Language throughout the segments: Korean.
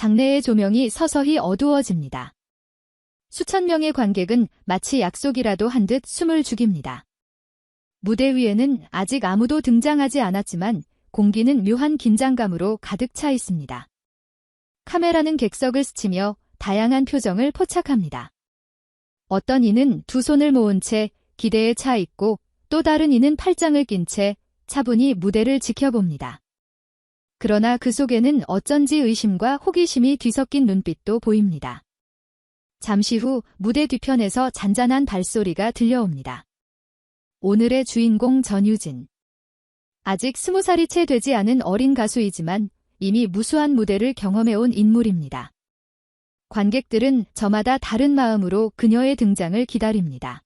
장내의 조명이 서서히 어두워집니다. 수천 명의 관객은 마치 약속이라도 한 듯 숨을 죽입니다. 무대 위에는 아직 아무도 등장하지 않았지만 공기는 묘한 긴장감으로 가득 차 있습니다. 카메라는 객석을 스치며 다양한 표정을 포착합니다. 어떤 이는 두 손을 모은 채 기대에 차 있고 또 다른 이는 팔짱을 낀 채 차분히 무대를 지켜봅니다. 그러나 그 속에는 어쩐지 의심과 호기심이 뒤섞인 눈빛도 보입니다. 잠시 후 무대 뒤편에서 잔잔한 발소리가 들려옵니다. 오늘의 주인공 전유진. 아직 20살이 채 되지 않은 어린 가수이지만 이미 무수한 무대를 경험해온 인물입니다. 관객들은 저마다 다른 마음으로 그녀의 등장을 기다립니다.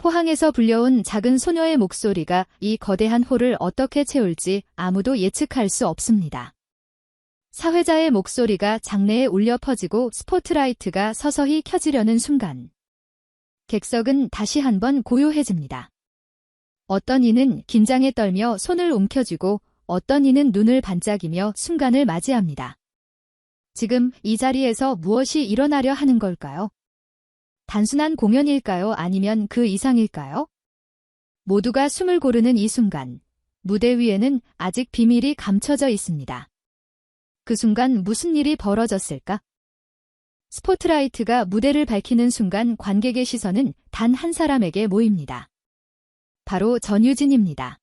포항에서 불려온 작은 소녀의 목소리가 이 거대한 홀을 어떻게 채울지 아무도 예측할 수 없습니다. 사회자의 목소리가 장내에 울려 퍼지고 스포트라이트가 서서히 켜지려는 순간 객석은 다시 한번 고요해집니다. 어떤 이는 긴장에 떨며 손을 움켜쥐고 어떤 이는 눈을 반짝이며 순간을 맞이합니다. 지금 이 자리에서 무엇이 일어나려 하는 걸까요? 단순한 공연일까요? 아니면 그 이상일까요? 모두가 숨을 고르는 이 순간, 무대 위에는 아직 비밀이 감춰져 있습니다. 그 순간 무슨 일이 벌어졌을까? 스포트라이트가 무대를 밝히는 순간 관객의 시선은 단 한 사람에게 모입니다. 바로 전유진입니다.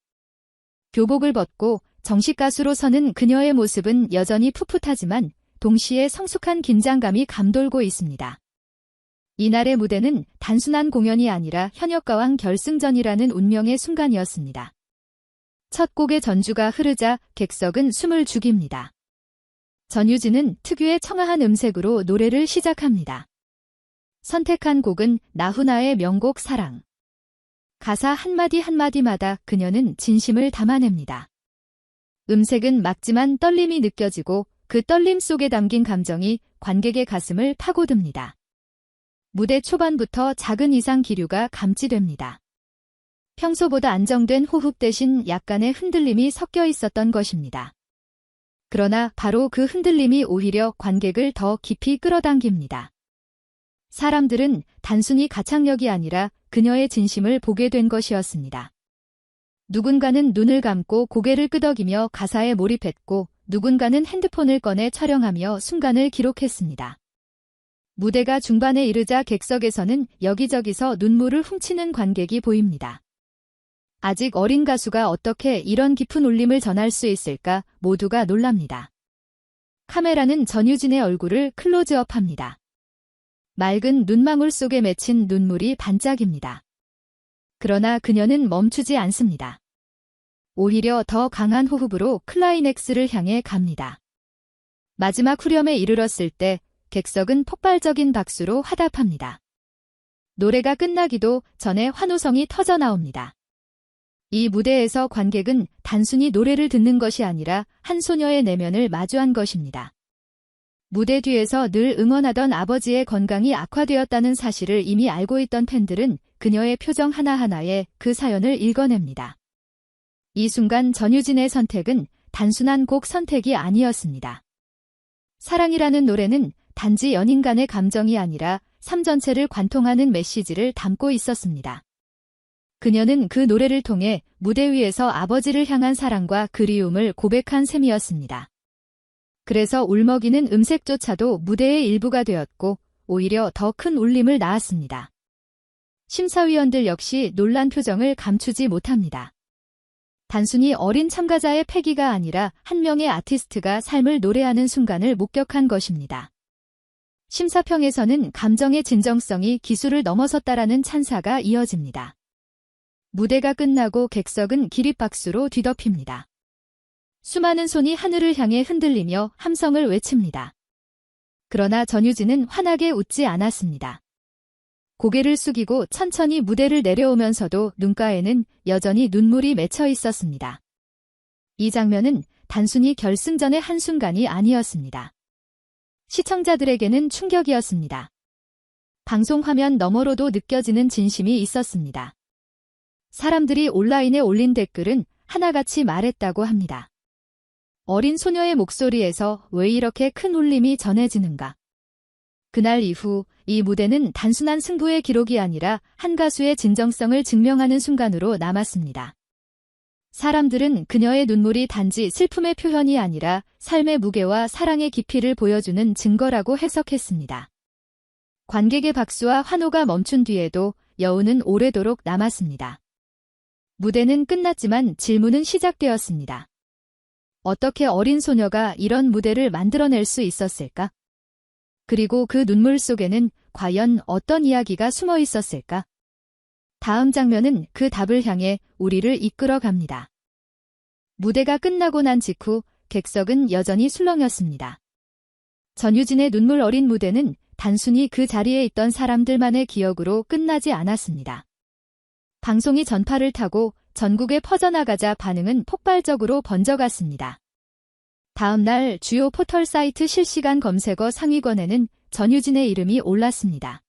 교복을 벗고 정식 가수로 서는 그녀의 모습은 여전히 풋풋하지만 동시에 성숙한 긴장감이 감돌고 있습니다. 이날의 무대는 단순한 공연이 아니라 현역가왕 결승전이라는 운명의 순간이었습니다. 첫 곡의 전주가 흐르자 객석은 숨을 죽입니다. 전유진은 특유의 청아한 음색으로 노래를 시작합니다. 선택한 곡은 나훈아의 명곡 사랑. 가사 한마디 한마디마다 그녀는 진심을 담아냅니다. 음색은 맑지만 떨림이 느껴지고 그 떨림 속에 담긴 감정이 관객의 가슴을 파고듭니다. 무대 초반부터 작은 이상 기류가 감지됩니다. 평소보다 안정된 호흡 대신 약간의 흔들림이 섞여 있었던 것입니다. 그러나 바로 그 흔들림이 오히려 관객을 더 깊이 끌어당깁니다. 사람들은 단순히 가창력이 아니라 그녀의 진심을 보게 된 것이었습니다. 누군가는 눈을 감고 고개를 끄덕이며 가사에 몰입했고 누군가는 핸드폰을 꺼내 촬영하며 순간을 기록했습니다. 무대가 중반에 이르자 객석에서는 여기저기서 눈물을 훔치는 관객이 보입니다. 아직 어린 가수가 어떻게 이런 깊은 울림을 전할 수 있을까 모두가 놀랍니다. 카메라는 전유진의 얼굴을 클로즈업합니다. 맑은 눈망울 속에 맺힌 눈물이 반짝입니다. 그러나 그녀는 멈추지 않습니다. 오히려 더 강한 호흡으로 클라이맥스를 향해 갑니다. 마지막 후렴에 이르렀을 때 객석은 폭발적인 박수로 화답합니다. 노래가 끝나기도 전에 환호성이 터져 나옵니다. 이 무대에서 관객은 단순히 노래를 듣는 것이 아니라 한 소녀의 내면을 마주한 것입니다. 무대 뒤에서 늘 응원하던 아버지의 건강이 악화되었다는 사실을 이미 알고 있던 팬들은 그녀의 표정 하나하나에 그 사연을 읽어냅니다. 이 순간 전유진의 선택은 단순한 곡 선택이 아니었습니다. 사랑이라는 노래는 단지 연인 간의 감정이 아니라 삶 전체를 관통하는 메시지를 담고 있었습니다. 그녀는 그 노래를 통해 무대 위에서 아버지를 향한 사랑과 그리움을 고백한 셈이었습니다. 그래서 울먹이는 음색조차도 무대의 일부가 되었고 오히려 더 큰 울림을 낳았습니다. 심사위원들 역시 놀란 표정을 감추지 못합니다. 단순히 어린 참가자의 패기가 아니라 한 명의 아티스트가 삶을 노래하는 순간을 목격한 것입니다. 심사평에서는 감정의 진정성이 기술을 넘어섰다라는 찬사가 이어집니다. 무대가 끝나고 객석은 기립박수로 뒤덮입니다. 수많은 손이 하늘을 향해 흔들리며 함성을 외칩니다. 그러나 전유진은 환하게 웃지 않았습니다. 고개를 숙이고 천천히 무대를 내려오면서도 눈가에는 여전히 눈물이 맺혀 있었습니다. 이 장면은 단순히 결승전의 한순간이 아니었습니다. 시청자들에게는 충격이었습니다. 방송 화면 너머로도 느껴지는 진심이 있었습니다. 사람들이 온라인에 올린 댓글은 하나같이 말했다고 합니다. 어린 소녀의 목소리에서 왜 이렇게 큰 울림이 전해지는가? 그날 이후 이 무대는 단순한 승부의 기록이 아니라 한 가수의 진정성을 증명하는 순간으로 남았습니다. 사람들은 그녀의 눈물이 단지 슬픔의 표현이 아니라 삶의 무게와 사랑의 깊이를 보여주는 증거라고 해석했습니다. 관객의 박수와 환호가 멈춘 뒤에도 여운은 오래도록 남았습니다. 무대는 끝났지만 질문은 시작되었습니다. 어떻게 어린 소녀가 이런 무대를 만들어낼 수 있었을까? 그리고 그 눈물 속에는 과연 어떤 이야기가 숨어 있었을까? 다음 장면은 그 답을 향해 우리를 이끌어 갑니다. 무대가 끝나고 난 직후 객석은 여전히 술렁였습니다. 전유진의 눈물 어린 무대는 단순히 그 자리에 있던 사람들만의 기억으로 끝나지 않았습니다. 방송이 전파를 타고 전국에 퍼져나가자 반응은 폭발적으로 번져갔습니다. 다음 날 주요 포털 사이트 실시간 검색어 상위권에는 전유진의 이름이 올랐습니다.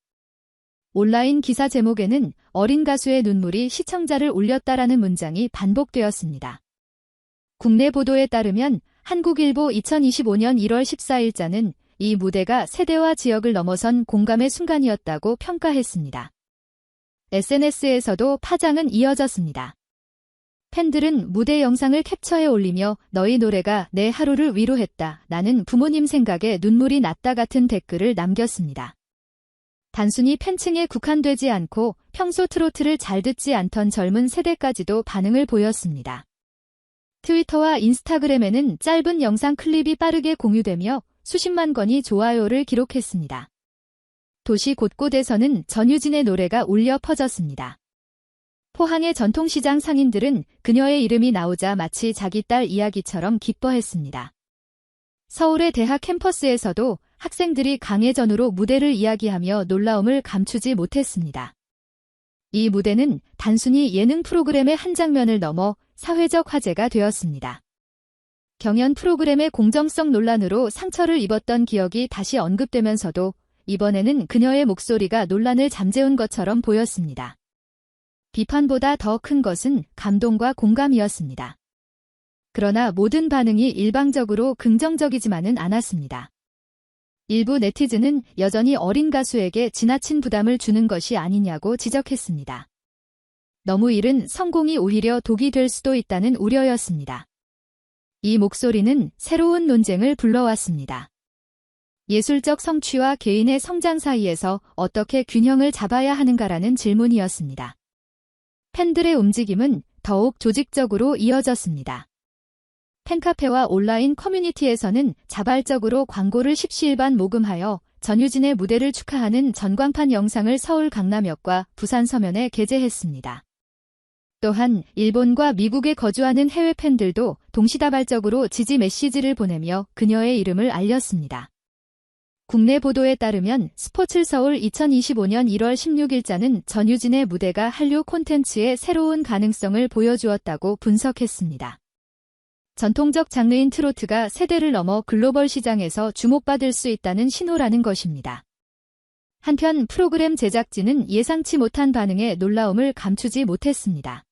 온라인 기사 제목에는 어린 가수의 눈물이 시청자를 울렸다라는 문장이 반복되었습니다. 국내 보도에 따르면 한국일보 2025년 1월 14일자는 이 무대가 세대와 지역을 넘어선 공감의 순간이었다고 평가했습니다. SNS에서도 파장은 이어졌습니다. 팬들은 무대 영상을 캡처해 올리며 너희 노래가 내 하루를 위로했다. 나는 부모님 생각에 눈물이 났다 같은 댓글을 남겼습니다. 단순히 팬층에 국한되지 않고 평소 트로트를 잘 듣지 않던 젊은 세대까지도 반응을 보였습니다. 트위터와 인스타그램에는 짧은 영상 클립이 빠르게 공유되며 수십만 건이 좋아요를 기록했습니다. 도시 곳곳에서는 전유진의 노래가 울려 퍼졌습니다. 포항의 전통시장 상인들은 그녀의 이름이 나오자 마치 자기 딸 이야기처럼 기뻐했습니다. 서울의 대학 캠퍼스에서도 학생들이 강해전으로 무대를 이야기하며 놀라움을 감추지 못했습니다. 이 무대는 단순히 예능 프로그램의 한 장면을 넘어 사회적 화제가 되었습니다. 경연 프로그램의 공정성 논란으로 상처를 입었던 기억이 다시 언급되면서도 이번에는 그녀의 목소리가 논란을 잠재운 것처럼 보였습니다. 비판보다 더 큰 것은 감동과 공감이었습니다. 그러나 모든 반응이 일방적으로 긍정적이지만은 않았습니다. 일부 네티즌은 여전히 어린 가수에게 지나친 부담을 주는 것이 아니냐고 지적했습니다. 너무 이른 성공이 오히려 독이 될 수도 있다는 우려였습니다. 이 목소리는 새로운 논쟁을 불러왔습니다. 예술적 성취와 개인의 성장 사이에서 어떻게 균형을 잡아야 하는가라는 질문이었습니다. 팬들의 움직임은 더욱 조직적으로 이어졌습니다. 팬카페와 온라인 커뮤니티에서는 자발적으로 광고를 십시일반 모금하여 전유진의 무대를 축하하는 전광판 영상을 서울 강남역과 부산 서면에 게재했습니다. 또한 일본과 미국에 거주하는 해외 팬들도 동시다발적으로 지지 메시지를 보내며 그녀의 이름을 알렸습니다. 국내 보도에 따르면 스포츠서울 2025년 1월 16일자는 전유진의 무대가 한류 콘텐츠의 새로운 가능성을 보여주었다고 분석했습니다. 전통적 장르인 트로트가 세대를 넘어 글로벌 시장에서 주목받을 수 있다는 신호라는 것입니다. 한편 프로그램 제작진은 예상치 못한 반응에 놀라움을 감추지 못했습니다.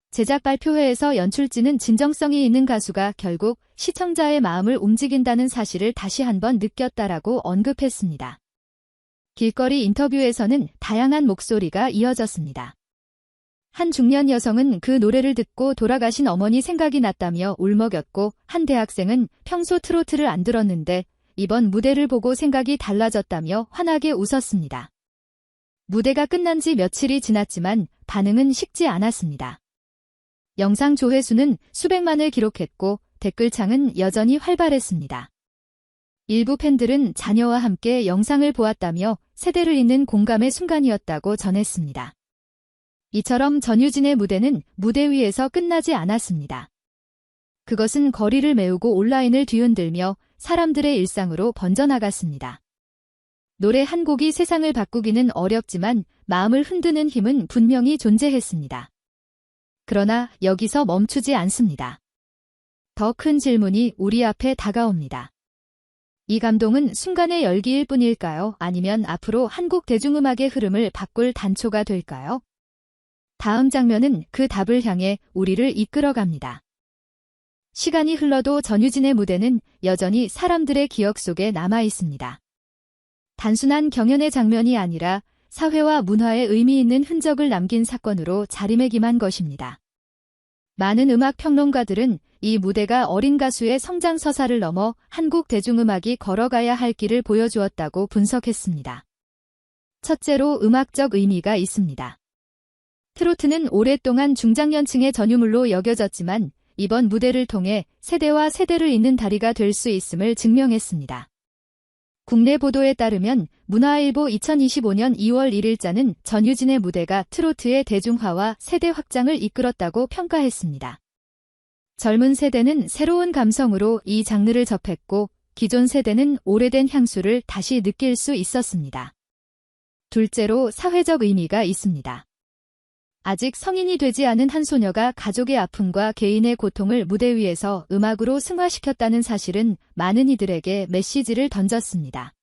제작 발표회에서 연출진은 진정성이 있는 가수가 결국 시청자의 마음을 움직인다는 사실을 다시 한번 느꼈다라고 언급했습니다. 길거리 인터뷰에서는 다양한 목소리가 이어졌습니다. 한 중년 여성은 그 노래를 듣고 돌아가신 어머니 생각이 났다며 울먹였고, 한 대학생은 평소 트로트를 안 들었는데 이번 무대를 보고 생각이 달라졌다며 환하게 웃었습니다. 무대가 끝난 지 며칠이 지났지만 반응은 식지 않았습니다. 영상 조회수는 수백만을 기록했고 댓글창은 여전히 활발했습니다. 일부 팬들은 자녀와 함께 영상을 보았다며 세대를 잇는 공감의 순간이었다고 전했습니다. 이처럼 전유진의 무대는 무대 위에서 끝나지 않았습니다. 그것은 거리를 메우고 온라인을 뒤흔들며 사람들의 일상으로 번져나갔습니다. 노래 한 곡이 세상을 바꾸기는 어렵지만 마음을 흔드는 힘은 분명히 존재했습니다. 그러나 여기서 멈추지 않습니다. 더 큰 질문이 우리 앞에 다가옵니다. 이 감동은 순간의 열기일 뿐일까요? 아니면 앞으로 한국 대중음악의 흐름을 바꿀 단초가 될까요? 다음 장면은 그 답을 향해 우리를 이끌어갑니다. 시간이 흘러도 전유진의 무대는 여전히 사람들의 기억 속에 남아 있습니다. 단순한 경연의 장면이 아니라 사회와 문화에 의미 있는 흔적을 남긴 사건으로 자리매김한 것입니다. 많은 음악 평론가들은 이 무대가 어린 가수의 성장 서사를 넘어 한국 대중음악이 걸어가야 할 길을 보여주었다고 분석했습니다. 첫째로 음악적 의미가 있습니다. 트로트는 오랫동안 중장년층의 전유물로 여겨졌지만 이번 무대를 통해 세대와 세대를 잇는 다리가 될 수 있음을 증명했습니다. 국내 보도에 따르면 문화일보 2025년 2월 1일자는 전유진의 무대가 트로트의 대중화와 세대 확장을 이끌었다고 평가했습니다. 젊은 세대는 새로운 감성으로 이 장르를 접했고 기존 세대는 오래된 향수를 다시 느낄 수 있었습니다. 둘째로 사회적 의미가 있습니다. 아직 성인이 되지 않은 한 소녀가 가족의 아픔과 개인의 고통을 무대 위에서 음악으로 승화시켰다는 사실은 많은 이들에게 메시지를 던졌습니다.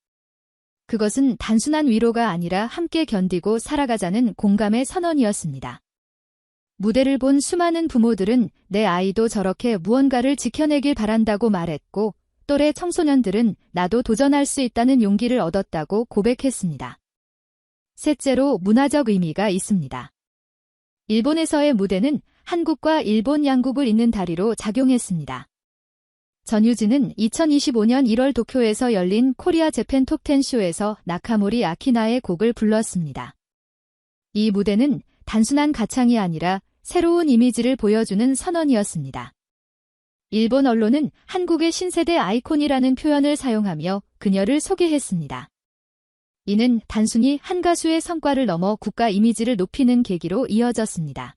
그것은 단순한 위로가 아니라 함께 견디고 살아가자는 공감의 선언이었습니다. 무대를 본 수많은 부모들은 내 아이도 저렇게 무언가를 지켜내길 바란다고 말했고, 또래 청소년들은 나도 도전할 수 있다는 용기를 얻었다고 고백했습니다. 셋째로 문화적 의미가 있습니다. 일본에서의 무대는 한국과 일본 양국을 잇는 다리로 작용했습니다. 전유진은 2025년 1월 도쿄에서 열린 코리아 재팬 톱10 쇼에서 나카모리 아키나의 곡을 불렀습니다. 이 무대는 단순한 가창이 아니라 새로운 이미지를 보여주는 선언이었습니다. 일본 언론은 한국의 신세대 아이콘이라는 표현을 사용하며 그녀를 소개했습니다. 이는 단순히 한 가수의 성과를 넘어 국가 이미지를 높이는 계기로 이어졌습니다.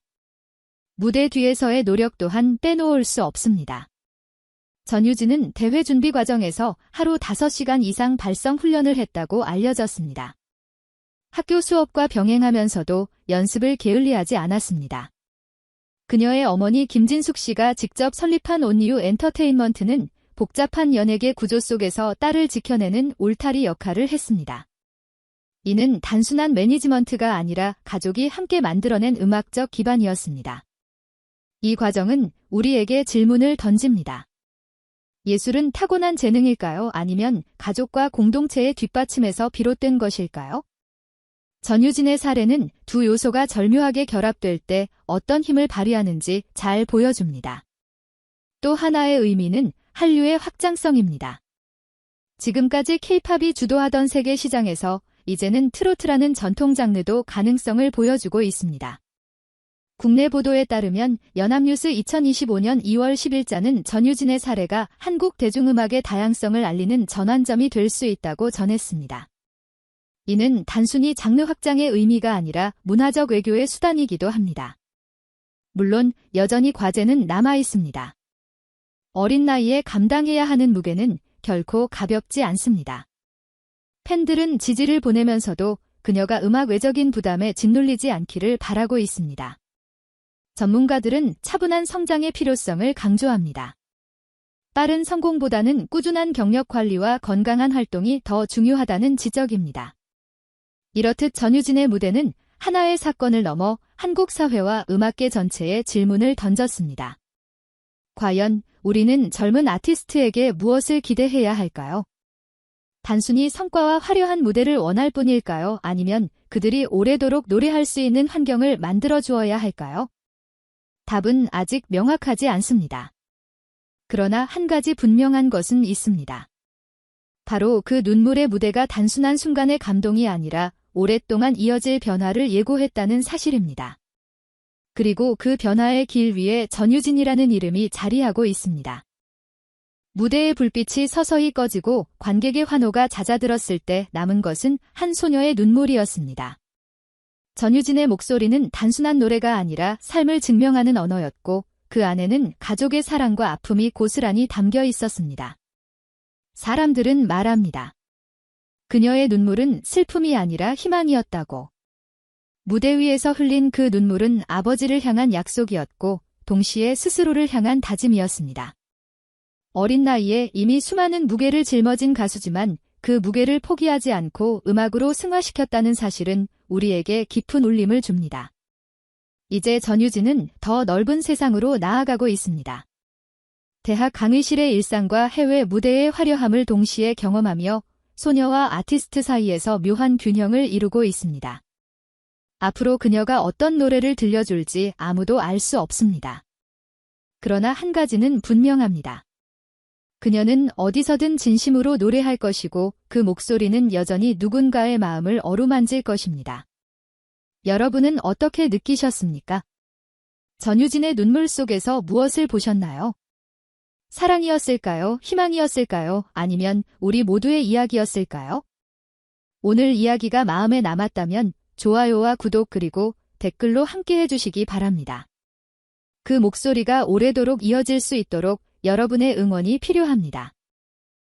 무대 뒤에서의 노력 또한 빼놓을 수 없습니다. 전유진은 대회 준비 과정에서 하루 5시간 이상 발성 훈련을 했다고 알려졌습니다. 학교 수업과 병행하면서도 연습을 게을리하지 않았습니다. 그녀의 어머니 김진숙 씨가 직접 설립한 온유 엔터테인먼트는 복잡한 연예계 구조 속에서 딸을 지켜내는 울타리 역할을 했습니다. 이는 단순한 매니지먼트가 아니라 가족이 함께 만들어낸 음악적 기반이었습니다. 이 과정은 우리에게 질문을 던집니다. 예술은 타고난 재능일까요? 아니면 가족과 공동체의 뒷받침에서 비롯된 것일까요? 전유진의 사례는 두 요소가 절묘하게 결합될 때 어떤 힘을 발휘하는지 잘 보여줍니다. 또 하나의 의미는 한류의 확장성입니다. 지금까지 K-팝이 주도하던 세계 시장에서 이제는 트로트라는 전통 장르도 가능성을 보여주고 있습니다. 국내 보도에 따르면 연합뉴스 2025년 2월 10일자는 전유진의 사례가 한국 대중음악의 다양성을 알리는 전환점이 될 수 있다고 전했습니다. 이는 단순히 장르 확장의 의미가 아니라 문화적 외교의 수단이기도 합니다. 물론 여전히 과제는 남아 있습니다. 어린 나이에 감당해야 하는 무게는 결코 가볍지 않습니다. 팬들은 지지를 보내면서도 그녀가 음악 외적인 부담에 짓눌리지 않기를 바라고 있습니다. 전문가들은 차분한 성장의 필요성을 강조합니다. 빠른 성공보다는 꾸준한 경력 관리와 건강한 활동이 더 중요하다는 지적입니다. 이렇듯 전유진의 무대는 하나의 사건을 넘어 한국 사회와 음악계 전체에 질문을 던졌습니다. 과연 우리는 젊은 아티스트에게 무엇을 기대해야 할까요? 단순히 성과와 화려한 무대를 원할 뿐일까요? 아니면 그들이 오래도록 노래할 수 있는 환경을 만들어 주어야 할까요? 답은 아직 명확하지 않습니다. 그러나 한 가지 분명한 것은 있습니다. 바로 그 눈물의 무대가 단순한 순간의 감동이 아니라 오랫동안 이어질 변화를 예고했다는 사실입니다. 그리고 그 변화의 길 위에 전유진이라는 이름이 자리하고 있습니다. 무대의 불빛이 서서히 꺼지고 관객의 환호가 잦아들었을 때 남은 것은 한 소녀의 눈물이었습니다. 전유진의 목소리는 단순한 노래가 아니라 삶을 증명하는 언어였고 그 안에는 가족의 사랑과 아픔이 고스란히 담겨 있었습니다. 사람들은 말합니다. 그녀의 눈물은 슬픔이 아니라 희망이었다고. 무대 위에서 흘린 그 눈물은 아버지를 향한 약속이었고 동시에 스스로를 향한 다짐이었습니다. 어린 나이에 이미 수많은 무게를 짊어진 가수지만 그 무게를 포기하지 않고 음악으로 승화시켰다는 사실은 우리에게 깊은 울림을 줍니다. 이제 전유진은 더 넓은 세상으로 나아가고 있습니다. 대학 강의실의 일상과 해외 무대의 화려함을 동시에 경험하며 소녀와 아티스트 사이에서 묘한 균형을 이루고 있습니다. 앞으로 그녀가 어떤 노래를 들려줄지 아무도 알 수 없습니다. 그러나 한 가지는 분명합니다. 그녀는 어디서든 진심으로 노래할 것이고 그 목소리는 여전히 누군가의 마음을 어루만질 것입니다. 여러분은 어떻게 느끼셨습니까? 전유진의 눈물 속에서 무엇을 보셨나요? 사랑이었을까요? 희망이었을까요? 아니면 우리 모두의 이야기였을까요? 오늘 이야기가 마음에 남았다면 좋아요와 구독 그리고 댓글로 함께 해주시기 바랍니다. 그 목소리가 오래도록 이어질 수 있도록 여러분의 응원이 필요합니다.